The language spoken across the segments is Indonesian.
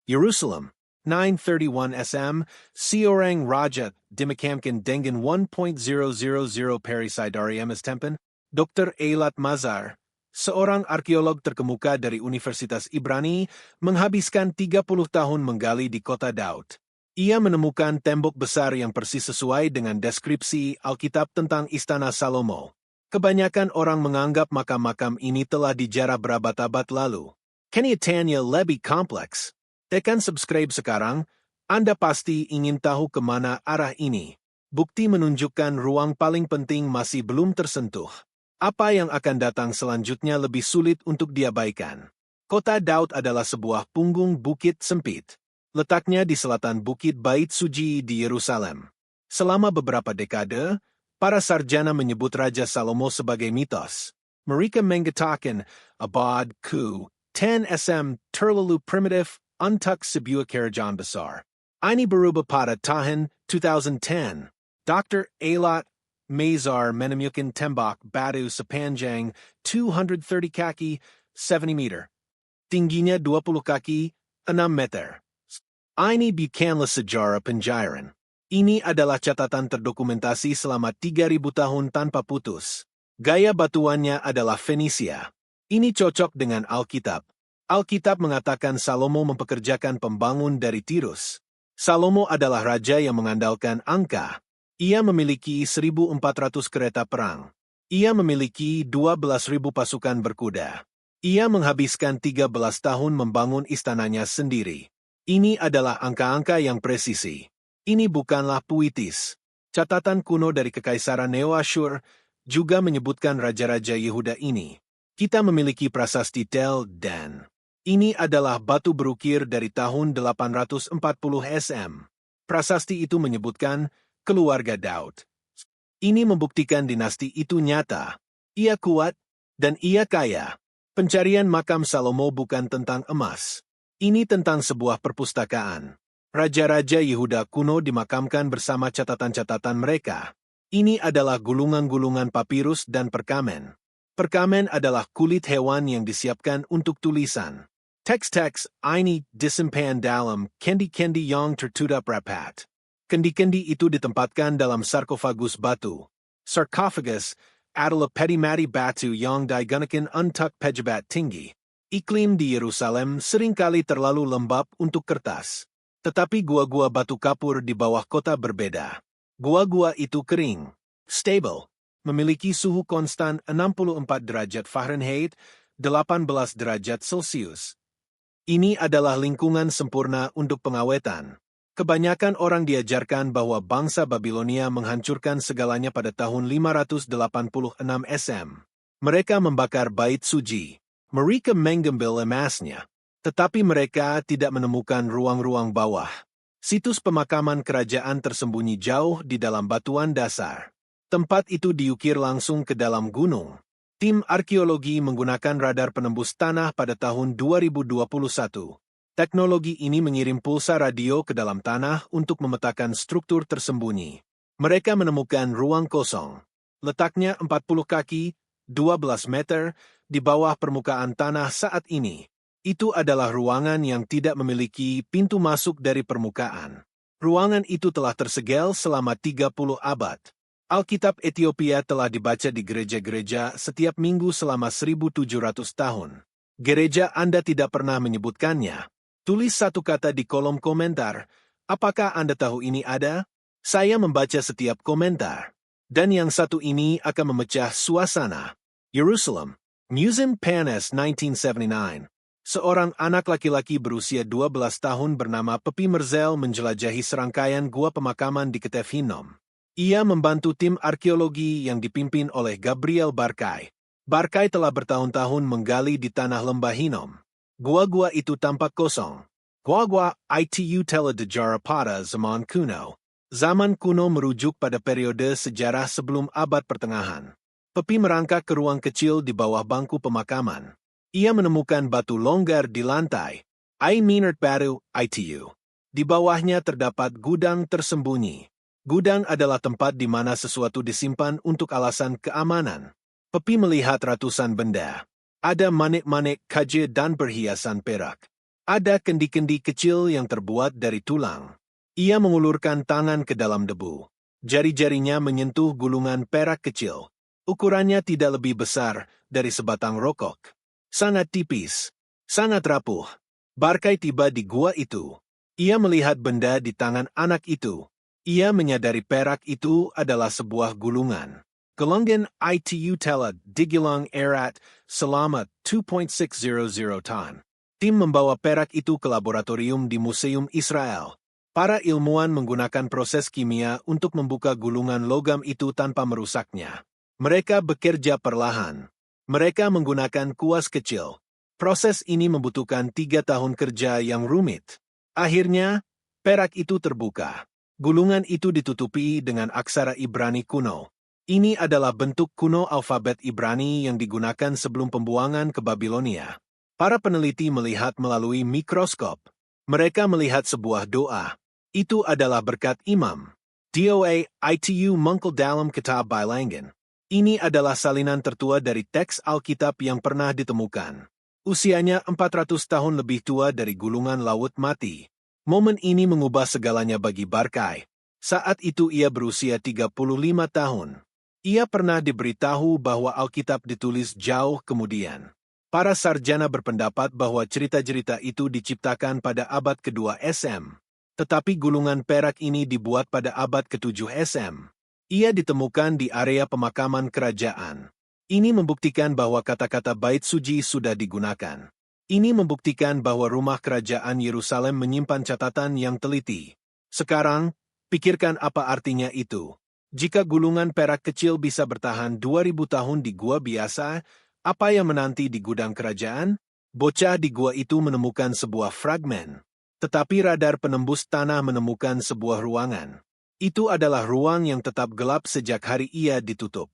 Jerusalem, 931 SM, Seorang Raja dimakamkan dengan 1.000 perisidari MS Tempen, Dr. Eilat Mazar, seorang arkeolog terkemuka dari Universitas Ibrani, menghabiskan 30 tahun menggali di kota Daud. Ia menemukan tembok besar yang persis sesuai dengan deskripsi Alkitab tentang Istana Salomo. Kebanyakan orang menganggap makam-makam ini telah dijarah berabad-abad lalu. Kenyataannya lebih kompleks. Tekan subscribe sekarang, Anda pasti ingin tahu kemana arah ini. Bukti menunjukkan ruang paling penting masih belum tersentuh. Apa yang akan datang selanjutnya lebih sulit untuk diabaikan. Kota Daud adalah sebuah punggung bukit sempit. Letaknya di selatan Bukit Bait Suci di Yerusalem. Selama beberapa dekade, para sarjana menyebut Raja Salomo sebagai mitos. Mereka mengatakan abad ke-10 SM terlalu primitif untuk sebuah kerajaan besar. Ini berubah pada tahun 2010. Dr. Eilat Mazar menemukan tembok batu sepanjang 230 kaki 70 meter. Tingginya 20 kaki 6 meter. Ini bukanlah sejarah penjairan. Ini adalah catatan terdokumentasi selama 3.000 tahun tanpa putus. Gaya batuannya adalah Fenisia. Ini cocok dengan Alkitab. Alkitab mengatakan Salomo mempekerjakan pembangun dari Tirus. Salomo adalah raja yang mengandalkan angka. Ia memiliki 1.400 kereta perang. Ia memiliki 12.000 pasukan berkuda. Ia menghabiskan 13 tahun membangun istananya sendiri. Ini adalah angka-angka yang presisi. Ini bukanlah puitis. Catatan kuno dari Kekaisaran Neo-Asyur juga menyebutkan raja-raja Yehuda ini. Kita memiliki prasasti Tel Dan. Ini adalah batu berukir dari tahun 840 SM. Prasasti itu menyebutkan keluarga Daud. Ini membuktikan dinasti itu nyata. Ia kuat, dan ia kaya. Pencarian makam Salomo bukan tentang emas. Ini tentang sebuah perpustakaan. Raja-raja Yehuda kuno dimakamkan bersama catatan-catatan mereka. Ini adalah gulungan-gulungan papirus dan perkamen. Perkamen adalah kulit hewan yang disiapkan untuk tulisan. Teks-teks ini disimpan dalam kendi-kendi yang tertutup rapat. Kendi-kendi itu ditempatkan dalam sarkofagus batu. Sarcophagus adalah peti mati batu yang digunakan untuk pejabat tinggi. Iklim di Yerusalem seringkali terlalu lembab untuk kertas. Tetapi gua-gua batu kapur di bawah kota berbeda. Gua-gua itu kering, stable, memiliki suhu konstan 64 derajat Fahrenheit, 18 derajat Celcius. Ini adalah lingkungan sempurna untuk pengawetan. Kebanyakan orang diajarkan bahwa bangsa Babilonia menghancurkan segalanya pada tahun 586 SM. Mereka membakar bait suci. Mereka mengambil emasnya. Tetapi mereka tidak menemukan ruang-ruang bawah. Situs pemakaman kerajaan tersembunyi jauh di dalam batuan dasar. Tempat itu diukir langsung ke dalam gunung. Tim arkeologi menggunakan radar penembus tanah pada tahun 2021. Teknologi ini mengirim pulsa radio ke dalam tanah untuk memetakan struktur tersembunyi. Mereka menemukan ruang kosong. Letaknya 40 kaki, 12 meter, di bawah permukaan tanah saat ini. Itu adalah ruangan yang tidak memiliki pintu masuk dari permukaan. Ruangan itu telah tersegel selama 30 abad. Alkitab Ethiopia telah dibaca di gereja-gereja setiap minggu selama 1.700 tahun. Gereja Anda tidak pernah menyebutkannya. Tulis satu kata di kolom komentar. Apakah Anda tahu ini ada? Saya membaca setiap komentar. Dan yang satu ini akan memecah suasana. Jerusalem, Museum Panas 1979. Seorang anak laki-laki berusia 12 tahun bernama Pepi Merzel menjelajahi serangkaian gua pemakaman di Ketef Hinnom. Ia membantu tim arkeologi yang dipimpin oleh Gabriel Barkay. Barkay telah bertahun-tahun menggali di tanah lembah Hinnom. Gua-gua itu tampak kosong. Gua-gua itu telah dijarah pada zaman kuno. Zaman kuno merujuk pada periode sejarah sebelum abad pertengahan. Pepi merangkak ke ruang kecil di bawah bangku pemakaman. Ia menemukan batu longgar di lantai. Minert batu itu. Di bawahnya terdapat gudang tersembunyi. Gudang adalah tempat di mana sesuatu disimpan untuk alasan keamanan. Pepi melihat ratusan benda. Ada manik-manik kaje dan perhiasan perak. Ada kendi-kendi kecil yang terbuat dari tulang. Ia mengulurkan tangan ke dalam debu. Jari-jarinya menyentuh gulungan perak kecil. Ukurannya tidak lebih besar dari sebatang rokok. Sangat tipis. Sangat rapuh. Barkai tiba di gua itu. Ia melihat benda di tangan anak itu. Ia menyadari perak itu adalah sebuah gulungan. Gelanggan itu telah digilang erat selama 2.600 ton. Tim membawa perak itu ke laboratorium di Museum Israel. Para ilmuwan menggunakan proses kimia untuk membuka gulungan logam itu tanpa merusaknya. Mereka bekerja perlahan. Mereka menggunakan kuas kecil. Proses ini membutuhkan 3 tahun kerja yang rumit. Akhirnya, perak itu terbuka. Gulungan itu ditutupi dengan aksara Ibrani kuno. Ini adalah bentuk kuno alfabet Ibrani yang digunakan sebelum pembuangan ke Babilonia. Para peneliti melihat melalui mikroskop. Mereka melihat sebuah doa. Itu adalah berkat imam. Doa itu mengkel dalam kitab bilangan. Ini adalah salinan tertua dari teks Alkitab yang pernah ditemukan. Usianya 400 tahun lebih tua dari gulungan laut mati. Momen ini mengubah segalanya bagi Barkai. Saat itu ia berusia 35 tahun. Ia pernah diberitahu bahwa Alkitab ditulis jauh kemudian. Para sarjana berpendapat bahwa cerita-cerita itu diciptakan pada abad kedua SM. Tetapi gulungan perak ini dibuat pada abad ke-7 SM. Ia ditemukan di area pemakaman kerajaan. Ini membuktikan bahwa kata-kata bait suci sudah digunakan. Ini membuktikan bahwa rumah kerajaan Yerusalem menyimpan catatan yang teliti. Sekarang, pikirkan apa artinya itu. Jika gulungan perak kecil bisa bertahan 2000 tahun di gua biasa, apa yang menanti di gudang kerajaan? Bocah di gua itu menemukan sebuah fragmen. Tetapi radar penembus tanah menemukan sebuah ruangan. Itu adalah ruang yang tetap gelap sejak hari ia ditutup.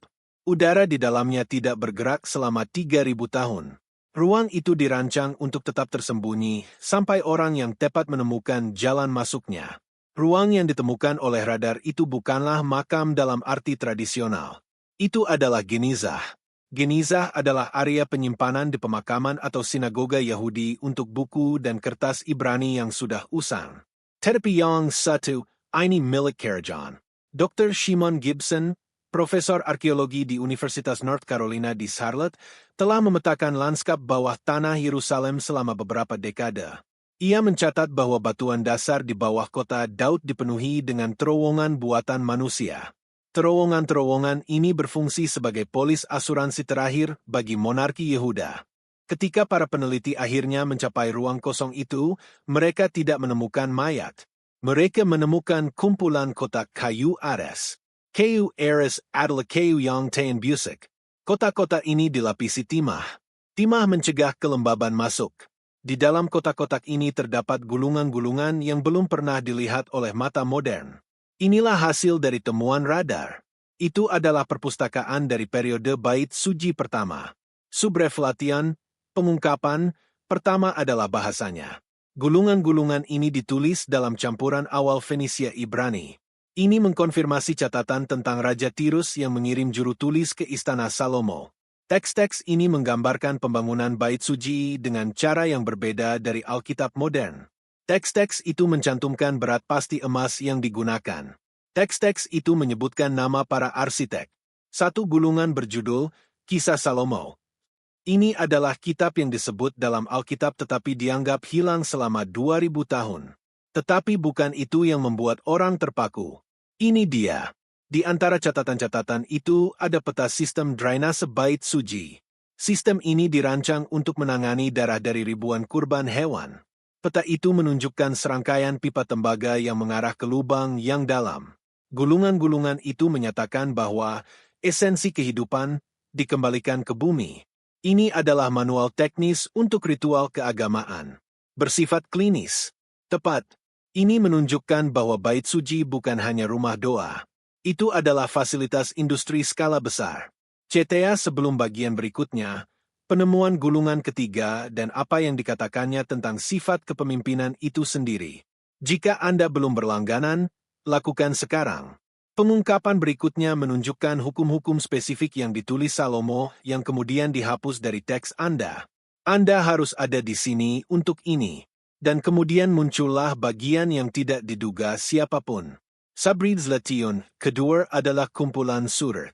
Udara di dalamnya tidak bergerak selama 3000 tahun. Ruang itu dirancang untuk tetap tersembunyi sampai orang yang tepat menemukan jalan masuknya. Ruang yang ditemukan oleh radar itu bukanlah makam dalam arti tradisional. Itu adalah genizah. Genizah adalah area penyimpanan di pemakaman atau sinagoga Yahudi untuk buku dan kertas Ibrani yang sudah usang. Tetapi yang satu, ini milik Karajan. Dr. Shimon Gibson, profesor arkeologi di Universitas North Carolina di Charlotte, telah memetakan lanskap bawah tanah Yerusalem selama beberapa dekade. Ia mencatat bahwa batuan dasar di bawah kota Daud dipenuhi dengan terowongan buatan manusia. Terowongan-terowongan ini berfungsi sebagai polis asuransi terakhir bagi monarki Yehuda. Ketika para peneliti akhirnya mencapai ruang kosong itu, mereka tidak menemukan mayat. Mereka menemukan kumpulan kotak kayu ares. Kayu ares adalah kayu yang tahan busuk. Kotak-kotak ini dilapisi timah. Timah mencegah kelembaban masuk. Di dalam kotak-kotak ini terdapat gulungan-gulungan yang belum pernah dilihat oleh mata modern. Inilah hasil dari temuan radar. Itu adalah perpustakaan dari periode bait suci pertama. Subreflation, pengungkapan, pertama adalah bahasanya. Gulungan-gulungan ini ditulis dalam campuran awal Fenisia Ibrani. Ini mengkonfirmasi catatan tentang Raja Tirus yang mengirim juru tulis ke Istana Salomo. Teks-teks ini menggambarkan pembangunan bait suci dengan cara yang berbeda dari Alkitab modern. Teks-teks itu mencantumkan berat pasti emas yang digunakan. Teks-teks itu menyebutkan nama para arsitek. Satu gulungan berjudul Kisah Salomo. Ini adalah kitab yang disebut dalam Alkitab tetapi dianggap hilang selama 2000 tahun. Tetapi bukan itu yang membuat orang terpaku. Ini dia. Di antara catatan-catatan itu ada peta sistem drainase bait suci. Sistem ini dirancang untuk menangani darah dari ribuan kurban hewan. Peta itu menunjukkan serangkaian pipa tembaga yang mengarah ke lubang yang dalam. Gulungan-gulungan itu menyatakan bahwa esensi kehidupan dikembalikan ke bumi. Ini adalah manual teknis untuk ritual keagamaan. Bersifat klinis. Tepat. Ini menunjukkan bahwa bait suci bukan hanya rumah doa. Itu adalah fasilitas industri skala besar. CTA sebelum bagian berikutnya, penemuan gulungan ketiga dan apa yang dikatakannya tentang sifat kepemimpinan itu sendiri. Jika Anda belum berlangganan, lakukan sekarang. Pengungkapan berikutnya menunjukkan hukum-hukum spesifik yang ditulis Salomo yang kemudian dihapus dari teks Anda. Anda harus ada di sini untuk ini. Dan kemudian muncullah bagian yang tidak diduga siapapun. Sabrid Zlation, kedua adalah kumpulan surat.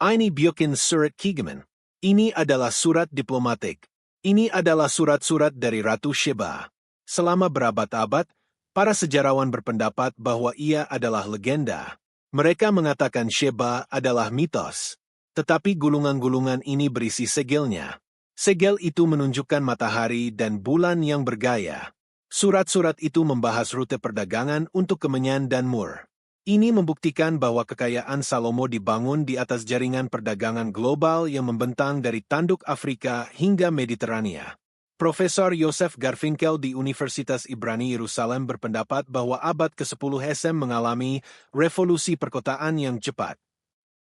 Ini bukan surat Kigaman. Ini adalah surat diplomatik. Ini adalah surat-surat dari Ratu Sheba. Selama berabad-abad, para sejarawan berpendapat bahwa ia adalah legenda. Mereka mengatakan Sheba adalah mitos. Tetapi gulungan-gulungan ini berisi segelnya. Segel itu menunjukkan matahari dan bulan yang bergaya. Surat-surat itu membahas rute perdagangan untuk Kemenyan dan Mur. Ini membuktikan bahwa kekayaan Salomo dibangun di atas jaringan perdagangan global yang membentang dari tanduk Afrika hingga Mediterania. Profesor Yosef Garfinkel di Universitas Ibrani Yerusalem berpendapat bahwa abad ke-10 SM mengalami revolusi perkotaan yang cepat.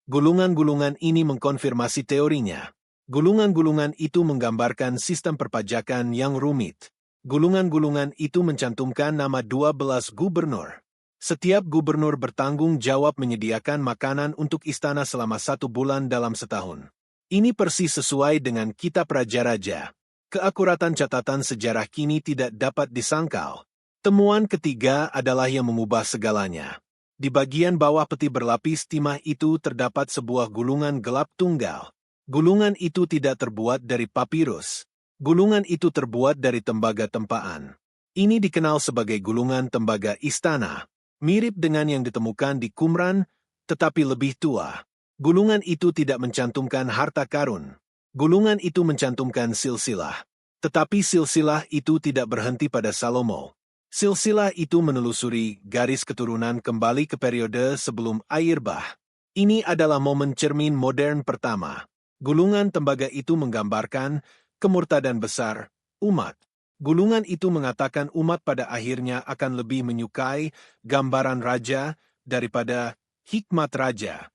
Gulungan-gulungan ini mengkonfirmasi teorinya. Gulungan-gulungan itu menggambarkan sistem perpajakan yang rumit. Gulungan-gulungan itu mencantumkan nama 12 gubernur. Setiap gubernur bertanggung jawab menyediakan makanan untuk istana selama 1 bulan dalam setahun. Ini persis sesuai dengan Kitab Raja-Raja. Keakuratan catatan sejarah kini tidak dapat disangkal. Temuan ketiga adalah yang mengubah segalanya. Di bagian bawah peti berlapis timah itu terdapat sebuah gulungan gelap tunggal. Gulungan itu tidak terbuat dari papirus. Gulungan itu terbuat dari tembaga tempaan. Ini dikenal sebagai gulungan tembaga istana. Mirip dengan yang ditemukan di Qumran, tetapi lebih tua. Gulungan itu tidak mencantumkan harta karun. Gulungan itu mencantumkan silsilah. Tetapi silsilah itu tidak berhenti pada Salomo. Silsilah itu menelusuri garis keturunan kembali ke periode sebelum air bah. Ini adalah momen cermin modern pertama. Gulungan tembaga itu menggambarkan kemurtadan besar umat. Gulungan itu mengatakan umat pada akhirnya akan lebih menyukai gambaran raja daripada hikmat raja.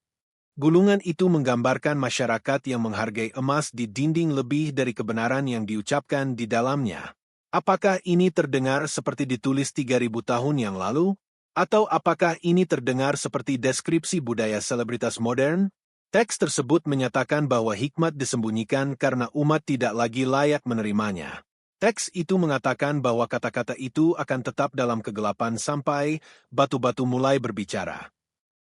Gulungan itu menggambarkan masyarakat yang menghargai emas di dinding lebih dari kebenaran yang diucapkan di dalamnya. Apakah ini terdengar seperti ditulis 3.000 tahun yang lalu? Atau apakah ini terdengar seperti deskripsi budaya selebritas modern? Teks tersebut menyatakan bahwa hikmat disembunyikan karena umat tidak lagi layak menerimanya. Teks itu mengatakan bahwa kata-kata itu akan tetap dalam kegelapan sampai batu-batu mulai berbicara.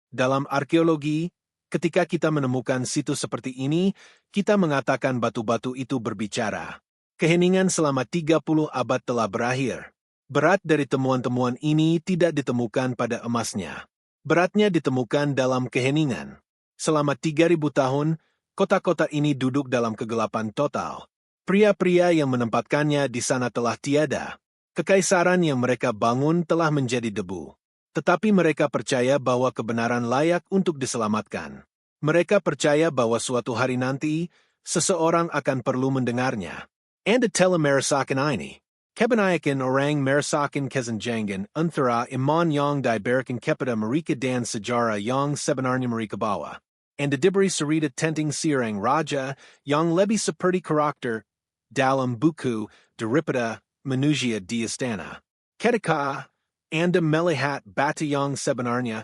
Dalam arkeologi, ketika kita menemukan situs seperti ini, kita mengatakan batu-batu itu berbicara. Keheningan selama 30 abad telah berakhir. Berat dari temuan-temuan ini tidak ditemukan pada emasnya. Beratnya ditemukan dalam keheningan. Selama 3.000 tahun, kota-kota ini duduk dalam kegelapan total. Pria-pria yang menempatkannya di sana telah tiada. Kekaisaran yang mereka bangun telah menjadi debu. Tetapi mereka percaya bahwa kebenaran layak untuk diselamatkan. Mereka percaya bahwa suatu hari nanti, seseorang akan perlu mendengarnya. Anda telah merasakan ini. Kebanyakan orang merasakan kesenjangan antara iman yang diberikan kepada mereka dan sejarah yang sebenarnya mereka bawa. Anda diberi cerita tentang seorang raja yang lebih seperti karakter dalam buku daripada manusia di istana. Ketika Anda melihat batu yang sebenarnya,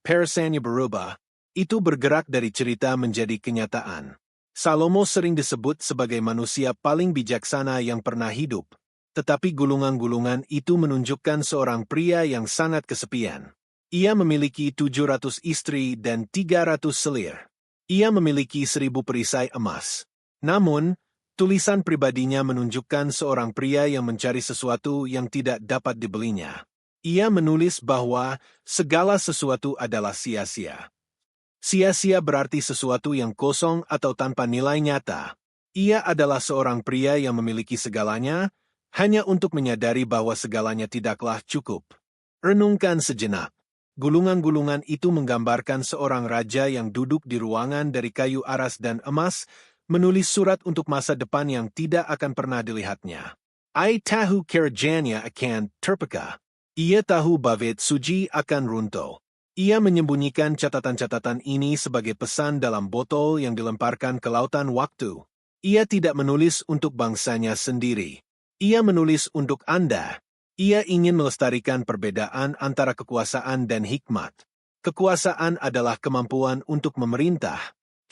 perasaannya berubah, itu bergerak dari cerita menjadi kenyataan. Salomo sering disebut sebagai manusia paling bijaksana yang pernah hidup, tetapi gulungan-gulungan itu menunjukkan seorang pria yang sangat kesepian. Ia memiliki 700 istri dan 300 selir. Ia memiliki 1.000 perisai emas. Namun, tulisan pribadinya menunjukkan seorang pria yang mencari sesuatu yang tidak dapat dibelinya. Ia menulis bahwa segala sesuatu adalah sia-sia. Sia-sia berarti sesuatu yang kosong atau tanpa nilai nyata. Ia adalah seorang pria yang memiliki segalanya, hanya untuk menyadari bahwa segalanya tidaklah cukup. Renungkan sejenak. Gulungan-gulungan itu menggambarkan seorang raja yang duduk di ruangan dari kayu aras dan emas, menulis surat untuk masa depan yang tidak akan pernah dilihatnya. Ia tahu kerajaannya akan terpecah. Ia tahu bait suci akan runtuh. Ia menyembunyikan catatan-catatan ini sebagai pesan dalam botol yang dilemparkan ke lautan waktu. Ia tidak menulis untuk bangsanya sendiri. Ia menulis untuk Anda. Ia ingin melestarikan perbedaan antara kekuasaan dan hikmat. Kekuasaan adalah kemampuan untuk memerintah.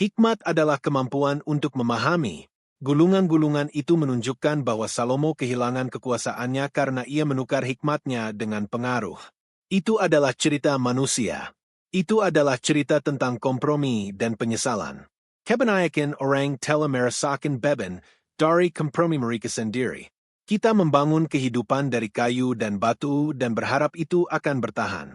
Hikmat adalah kemampuan untuk memahami. Gulungan-gulungan itu menunjukkan bahwa Salomo kehilangan kekuasaannya karena ia menukar hikmatnya dengan pengaruh. Itu adalah cerita manusia. Itu adalah cerita tentang kompromi dan penyesalan. Kebanyakan orang telah merasakan beban dari kompromi mereka sendiri. Kita membangun kehidupan dari kayu dan batu dan berharap itu akan bertahan.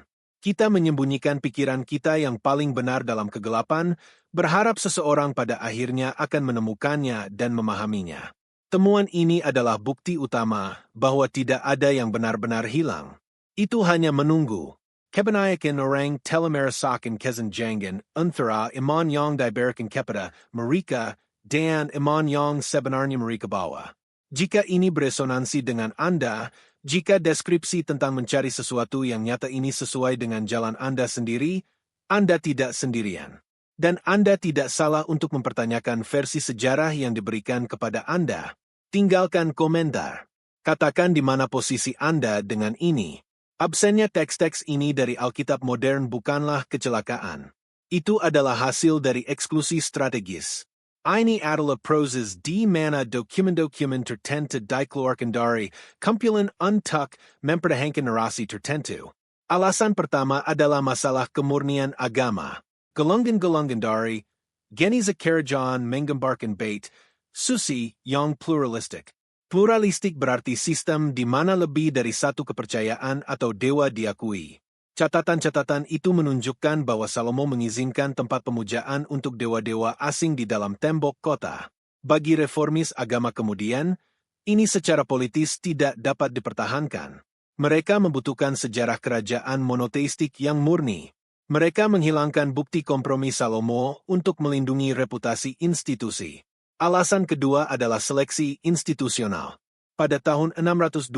Kita menyembunyikan pikiran kita yang paling benar dalam kegelapan, berharap seseorang pada akhirnya akan menemukannya dan memahaminya. Temuan ini adalah bukti utama bahwa tidak ada yang benar-benar hilang. Itu hanya menunggu. Kebanyakan orang telah merasakan kesenjangan antara iman yang diberikan kepada mereka dan iman yang sebenarnya mereka bawa. Jika ini beresonansi dengan Anda, jika deskripsi tentang mencari sesuatu yang nyata ini sesuai dengan jalan Anda sendiri, Anda tidak sendirian. Dan Anda tidak salah untuk mempertanyakan versi sejarah yang diberikan kepada Anda. Tinggalkan komentar. Katakan di mana posisi Anda dengan ini. Absennya teks-teks ini dari Alkitab modern bukanlah kecelakaan. Itu adalah hasil dari eksklusi strategis. Ini adalah proses di mana dokumen-dokumen tertentu dikeluarkan dari kumpulan untuk mempertahankan narasi tertentu. Alasan pertama adalah masalah kemurnian agama. Golongan-golongan dari Geniza Kerajaan menggambarkan bait susi yang pluralistik. Pluralistik berarti sistem di mana lebih dari satu kepercayaan atau dewa diakui. Catatan-catatan itu menunjukkan bahwa Salomo mengizinkan tempat pemujaan untuk dewa-dewa asing di dalam tembok kota. Bagi reformis agama kemudian, ini secara politis tidak dapat dipertahankan. Mereka membutuhkan sejarah kerajaan monoteistik yang murni. Mereka menghilangkan bukti kompromi Salomo untuk melindungi reputasi institusi. Alasan kedua adalah seleksi institusional. Pada tahun 622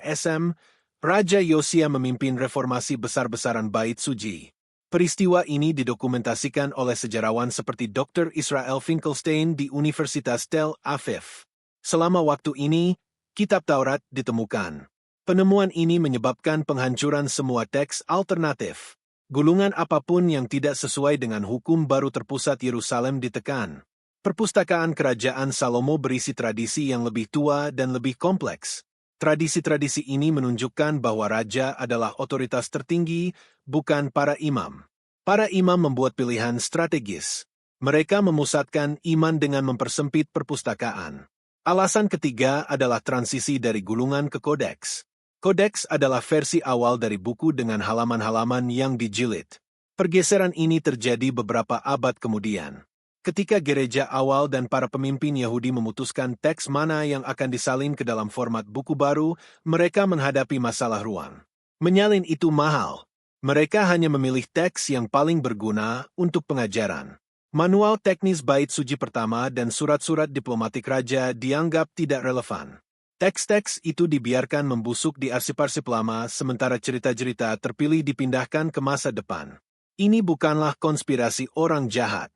SM, Raja Yosia memimpin reformasi besar-besaran Bait Suci. Peristiwa ini didokumentasikan oleh sejarawan seperti Dr. Israel Finkelstein di Universitas Tel Aviv. Selama waktu ini, Kitab Taurat ditemukan. Penemuan ini menyebabkan penghancuran semua teks alternatif. Gulungan apapun yang tidak sesuai dengan hukum baru terpusat Yerusalem ditekan. Perpustakaan Kerajaan Salomo berisi tradisi yang lebih tua dan lebih kompleks. Tradisi-tradisi ini menunjukkan bahwa raja adalah otoritas tertinggi, bukan para imam. Para imam membuat pilihan strategis. Mereka memusatkan iman dengan mempersempit perpustakaan. Alasan ketiga adalah transisi dari gulungan ke kodeks. Kodeks adalah versi awal dari buku dengan halaman-halaman yang dijilid. Pergeseran ini terjadi beberapa abad kemudian. Ketika gereja awal dan para pemimpin Yahudi memutuskan teks mana yang akan disalin ke dalam format buku baru, mereka menghadapi masalah ruang. Menyalin itu mahal. Mereka hanya memilih teks yang paling berguna untuk pengajaran. Manual teknis Bait Suci pertama dan surat-surat diplomatik raja dianggap tidak relevan. Teks-teks itu dibiarkan membusuk di arsip-arsip lama sementara cerita-cerita terpilih dipindahkan ke masa depan. Ini bukanlah konspirasi orang jahat.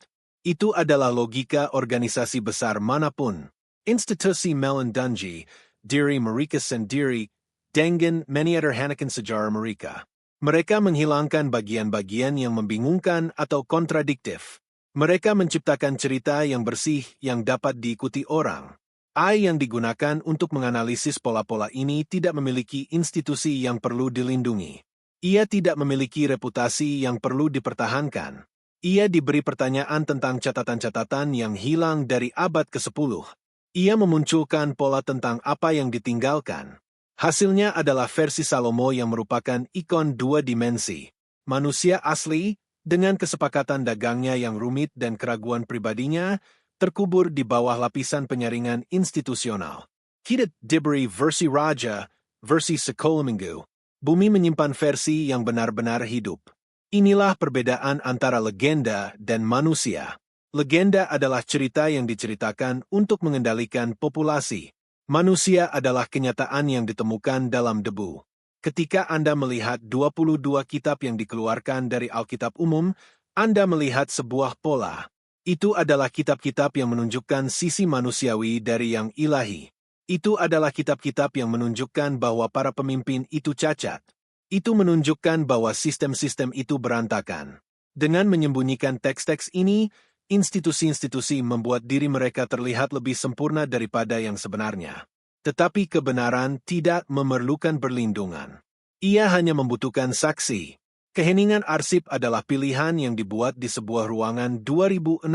Itu adalah logika organisasi besar manapun. Institusi melindungi diri mereka sendiri dengan menyederhanakan sejarah mereka. Mereka menghilangkan bagian-bagian yang membingungkan atau kontradiktif. Mereka menciptakan cerita yang bersih yang dapat diikuti orang. AI yang digunakan untuk menganalisis pola-pola ini tidak memiliki institusi yang perlu dilindungi. Ia tidak memiliki reputasi yang perlu dipertahankan. Ia diberi pertanyaan tentang catatan-catatan yang hilang dari abad ke-10. Ia memunculkan pola tentang apa yang ditinggalkan. Hasilnya adalah versi Salomo yang merupakan ikon dua dimensi. Manusia asli, dengan kesepakatan dagangnya yang rumit dan keraguan pribadinya, terkubur di bawah lapisan penyaringan institusional. Kita diberi versi raja, versi sekolah minggu. Bumi menyimpan versi yang benar-benar hidup. Inilah perbedaan antara legenda dan manusia. Legenda adalah cerita yang diceritakan untuk mengendalikan populasi. Manusia adalah kenyataan yang ditemukan dalam debu. Ketika Anda melihat 22 kitab yang dikeluarkan dari Alkitab umum, Anda melihat sebuah pola. Itu adalah kitab-kitab yang menunjukkan sisi manusiawi dari yang ilahi. Itu adalah kitab-kitab yang menunjukkan bahwa para pemimpin itu cacat. Itu menunjukkan bahwa sistem-sistem itu berantakan. Dengan menyembunyikan teks-teks ini, institusi-institusi membuat diri mereka terlihat lebih sempurna daripada yang sebenarnya. Tetapi kebenaran tidak memerlukan perlindungan. Ia hanya membutuhkan saksi. Keheningan arsip adalah pilihan yang dibuat di sebuah ruangan 2.600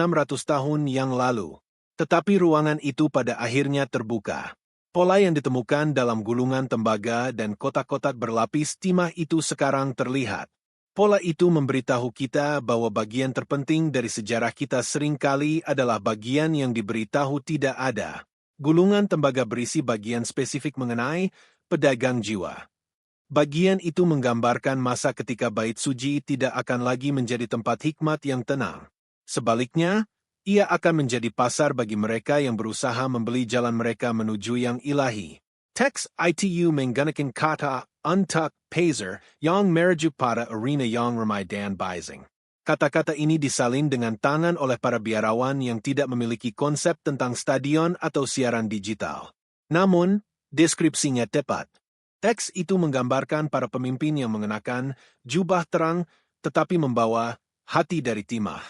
tahun yang lalu. Tetapi ruangan itu pada akhirnya terbuka. Pola yang ditemukan dalam gulungan tembaga dan kotak-kotak berlapis timah itu sekarang terlihat. Pola itu memberitahu kita bahwa bagian terpenting dari sejarah kita seringkali adalah bagian yang diberitahu tidak ada. Gulungan tembaga berisi bagian spesifik mengenai pedagang jiwa. Bagian itu menggambarkan masa ketika bait suci tidak akan lagi menjadi tempat hikmat yang tenang. Sebaliknya, ia akan menjadi pasar bagi mereka yang berusaha membeli jalan mereka menuju yang ilahi. Teks itu menggunakan kata untuk pazer yang merujuk pada arena yang ramai dan bising. Kata-kata ini disalin dengan tangan oleh para biarawan yang tidak memiliki konsep tentang stadion atau siaran digital. Namun, deskripsinya tepat. Teks itu menggambarkan para pemimpin yang mengenakan jubah terang tetapi membawa hati dari timah.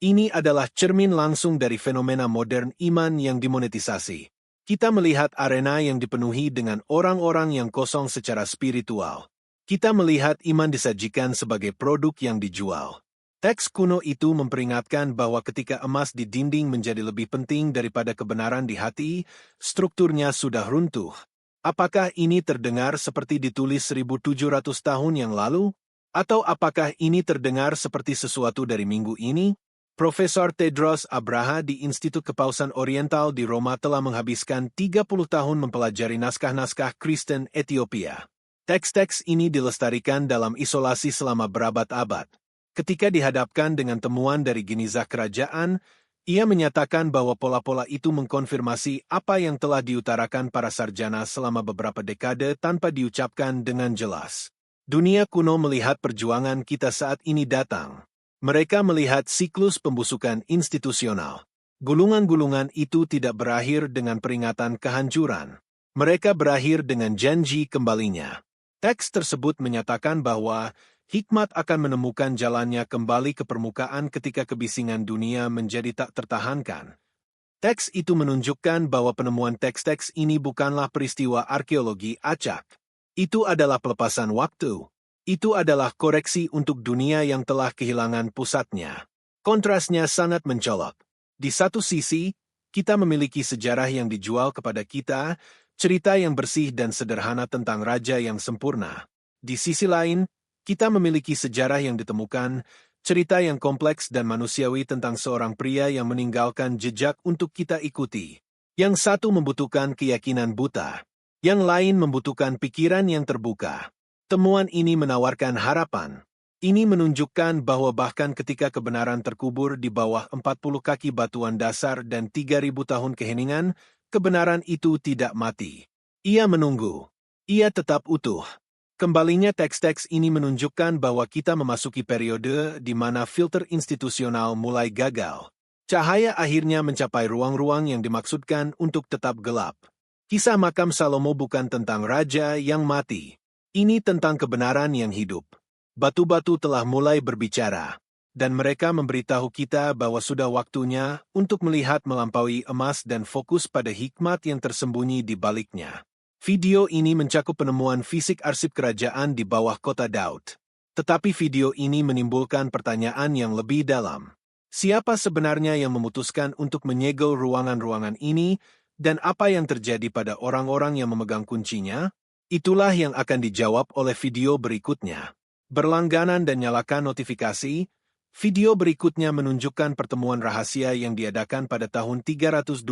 Ini adalah cermin langsung dari fenomena modern iman yang dimonetisasi. Kita melihat arena yang dipenuhi dengan orang-orang yang kosong secara spiritual. Kita melihat iman disajikan sebagai produk yang dijual. Teks kuno itu memperingatkan bahwa ketika emas di dinding menjadi lebih penting daripada kebenaran di hati, strukturnya sudah runtuh. Apakah ini terdengar seperti ditulis 1.700 tahun yang lalu? Atau apakah ini terdengar seperti sesuatu dari minggu ini? Profesor Tedros Abraha di Institut Kepausan Oriental di Roma telah menghabiskan 30 tahun mempelajari naskah-naskah Kristen Ethiopia. Teks-teks ini dilestarikan dalam isolasi selama berabad-abad. Ketika dihadapkan dengan temuan dari Genizah kerajaan, ia menyatakan bahwa pola-pola itu mengkonfirmasi apa yang telah diutarakan para sarjana selama beberapa dekade tanpa diucapkan dengan jelas. Dunia kuno melihat perjuangan kita saat ini datang. Mereka melihat siklus pembusukan institusional. Gulungan-gulungan itu tidak berakhir dengan peringatan kehancuran. Mereka berakhir dengan janji kembalinya. Teks tersebut menyatakan bahwa hikmat akan menemukan jalannya kembali ke permukaan ketika kebisingan dunia menjadi tak tertahankan. Teks itu menunjukkan bahwa penemuan teks-teks ini bukanlah peristiwa arkeologi acak. Itu adalah pelepasan waktu. Itu adalah koreksi untuk dunia yang telah kehilangan pusatnya. Kontrasnya sangat mencolok. Di satu sisi, kita memiliki sejarah yang dijual kepada kita, cerita yang bersih dan sederhana tentang raja yang sempurna. Di sisi lain, kita memiliki sejarah yang ditemukan, cerita yang kompleks dan manusiawi tentang seorang pria yang meninggalkan jejak untuk kita ikuti. Yang satu membutuhkan keyakinan buta, yang lain membutuhkan pikiran yang terbuka. Temuan ini menawarkan harapan. Ini menunjukkan bahwa bahkan ketika kebenaran terkubur di bawah 40 kaki batuan dasar dan 3.000 tahun keheningan, kebenaran itu tidak mati. Ia menunggu. Ia tetap utuh. Kembalinya teks-teks ini menunjukkan bahwa kita memasuki periode di mana filter institusional mulai gagal. Cahaya akhirnya mencapai ruang-ruang yang dimaksudkan untuk tetap gelap. Kisah makam Salomo bukan tentang raja yang mati. Ini tentang kebenaran yang hidup. Batu-batu telah mulai berbicara, dan mereka memberitahu kita bahwa sudah waktunya untuk melihat melampaui emas dan fokus pada hikmat yang tersembunyi di baliknya. Video ini mencakup penemuan fisik arsip kerajaan di bawah kota Daud. Tetapi video ini menimbulkan pertanyaan yang lebih dalam. Siapa sebenarnya yang memutuskan untuk menyegel ruangan-ruangan ini, dan apa yang terjadi pada orang-orang yang memegang kuncinya? Itulah yang akan dijawab oleh video berikutnya. Berlangganan dan nyalakan notifikasi. Video berikutnya menunjukkan pertemuan rahasia yang diadakan pada tahun 325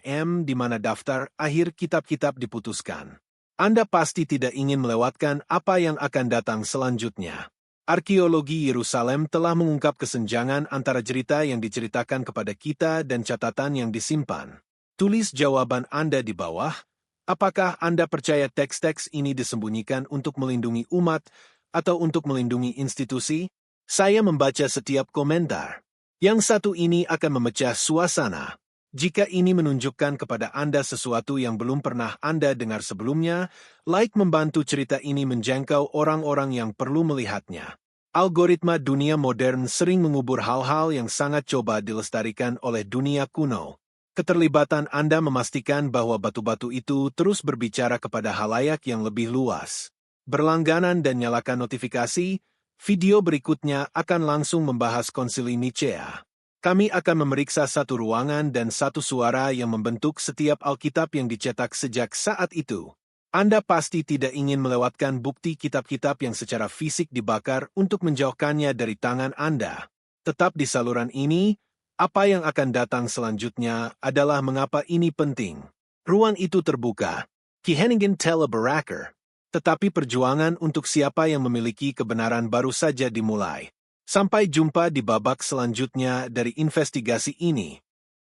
M di mana daftar akhir kitab-kitab diputuskan. Anda pasti tidak ingin melewatkan apa yang akan datang selanjutnya. Arkeologi Yerusalem telah mengungkap kesenjangan antara cerita yang diceritakan kepada kita dan catatan yang disimpan. Tulis jawaban Anda di bawah. Apakah Anda percaya teks-teks ini disembunyikan untuk melindungi umat atau untuk melindungi institusi? Saya membaca setiap komentar. Yang satu ini akan memecah suasana. Jika ini menunjukkan kepada Anda sesuatu yang belum pernah Anda dengar sebelumnya, like membantu cerita ini menjangkau orang-orang yang perlu melihatnya. Algoritma dunia modern sering mengubur hal-hal yang sangat coba dilestarikan oleh dunia kuno. Keterlibatan Anda memastikan bahwa batu-batu itu terus berbicara kepada halayak yang lebih luas. Berlangganan dan nyalakan notifikasi, video berikutnya akan langsung membahas konsili Nicea. Kami akan memeriksa satu ruangan dan satu suara yang membentuk setiap Alkitab yang dicetak sejak saat itu. Anda pasti tidak ingin melewatkan bukti kitab-kitab yang secara fisik dibakar untuk menjauhkannya dari tangan Anda. Tetap di saluran ini, apa yang akan datang selanjutnya adalah mengapa ini penting. Ruang itu terbuka. Keheningen tele berakhir. Tetapi perjuangan untuk siapa yang memiliki kebenaran baru saja dimulai. Sampai jumpa di babak selanjutnya dari investigasi ini.